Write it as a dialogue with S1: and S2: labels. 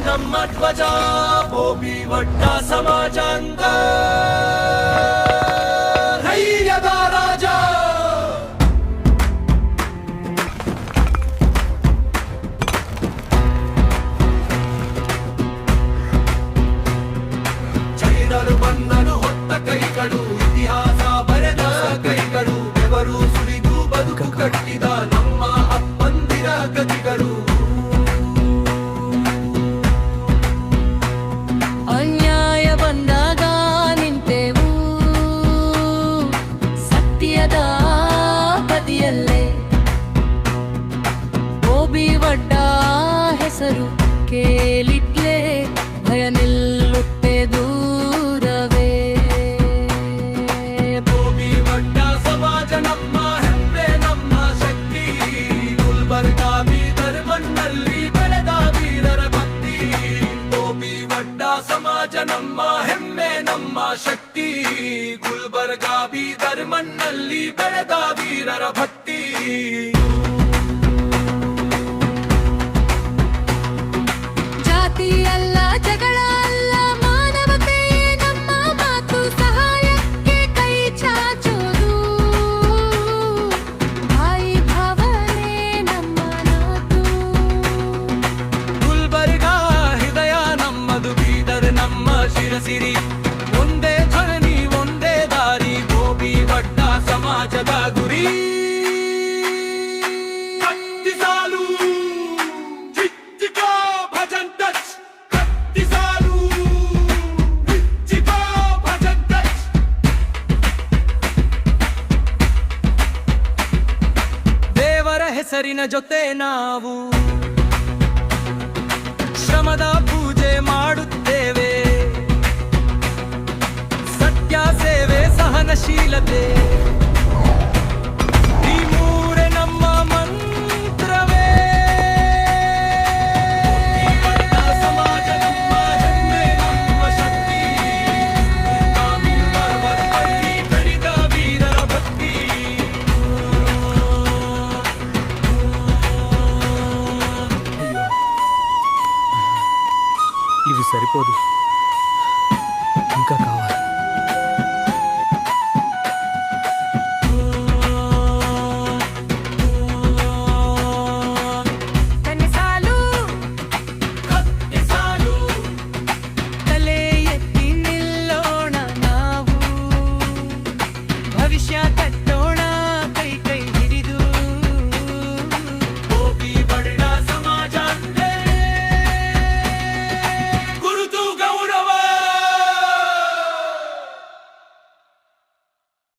S1: ನಮ್ಮ ಧ್ವಜ ಬೋಬಿ ವಡ್ಡ ಸಮಾಜಾಂಗ ಧೈರ್ಯದ ರಾಜ. ಜೈನರು ಬಂದನು ಹೊತ್ತ ಕೈಗಳು, ಇತಿಹಾಸ ಬರೆದ ಕೈಗಳು, ಬೆವರು ಸುರಿದು ಬದುಕು ಕಟ್ಟಿದ ನಮ್ಮ ಅಪ್ಪಂದಿರ ಗತಿಗಳು.
S2: ಅನ್ಯಾಯ ಬಂದಾಗ ನಿಂತೆವು ಸತ್ಯದ ಬದಿಯಲ್ಲೇ. ಬೋಬಿ ವಡ್ಡ ಹೆಸರು ಕೇಳಿಟ್ಲೆ ಭಯ ನಿಲ್ಲುತ್ತೆ ದೂರವೇ.
S1: ಬೋಬಿ ವಡ್ಡ ಸಮಾಜ ನಮ್ಮ ಹೆಮ್ಮೆ ನಮ್ಮ ಶಕ್ತಿ, ಗುಲ್ಬರ್ಗ ಬೀದರ್ ಮಣ್ಣಲ್ಲಿ ಬೆಳೆದ ವೀರರ ಭಕ್ತಿ. ಬೋಬಿ ವಡ್ಡ ಸಮಾಜ ನಮ್ಮ ಹೆಮ್ಮೆ ನಮ್ಮ ಶಕ್ತಿ, ಗುಲ್ಬರ್ಗ ಬೀದರ್ ಮಣ್ಣಲ್ಲಿ ಬೆಳೆದ ವೀರರ ಭಕ್ತಿ.
S2: ಜಾತಿ ಅಲ್ಲ ಜಗಳ ಅಲ್ಲ ಮಾನವತೆ ನಮ್ಮ ಮಾತು, ಸಹಾಯಕ್ಕೆ ಕೈ ಚಾಚೋದು ಭಾಯಿ ಭಾವನೆ ನಮ್ಮ ನಾತು.
S1: ಗುಲ್ಬರ್ಗ ಹೃದಯ ನಮ್ಮದು, ಬೀದರ್ ನಮ್ಮ ಶಿರಸಿರಿ, ಒಂದೇ ಧ್ವನಿ ಒಂದೇ ದಾರಿ, ಬೋಬಿ ವಡ್ಡ ಸಮಾಜದ ಗುರಿ. ಕತ್ತಿ ಸಾಲು ಚಿಚ್ಚಿಕೋ ಭಜನ್ ಟಚ್, ಕತ್ತಿ ಸಾಲು ಚಿಚ್ಚಿಕೋ ಭಜನ್ ಟಚ್. ದೇವರ ಹೆಸರಿನ ಜೊತೆ ನಾವು ಶ್ರಮದ ಪೂಜೆ ಮಾಡುತ್ತೇವೆ, ಸತ್ಯ ಸೇವೆ ಸಹನಶೀಲತೆ ಈ ಮೂರೇ ನಮ್ಮ ಮಂತ್ರವೇ. ಸಮಾಜ ನಮ್ಮ ಹೆಮ್ಮೆ ನಮ್ಮ ಶಕ್ತಿ, ಕಾಮಿಲ್ವರ್ವರ್ಪಲ್ಲಿ ಬೆಳೆದ ವೀರರ ಭಕ್ತಿ.
S3: ఇవి సరిపోదు, ఇంకా కావాలి.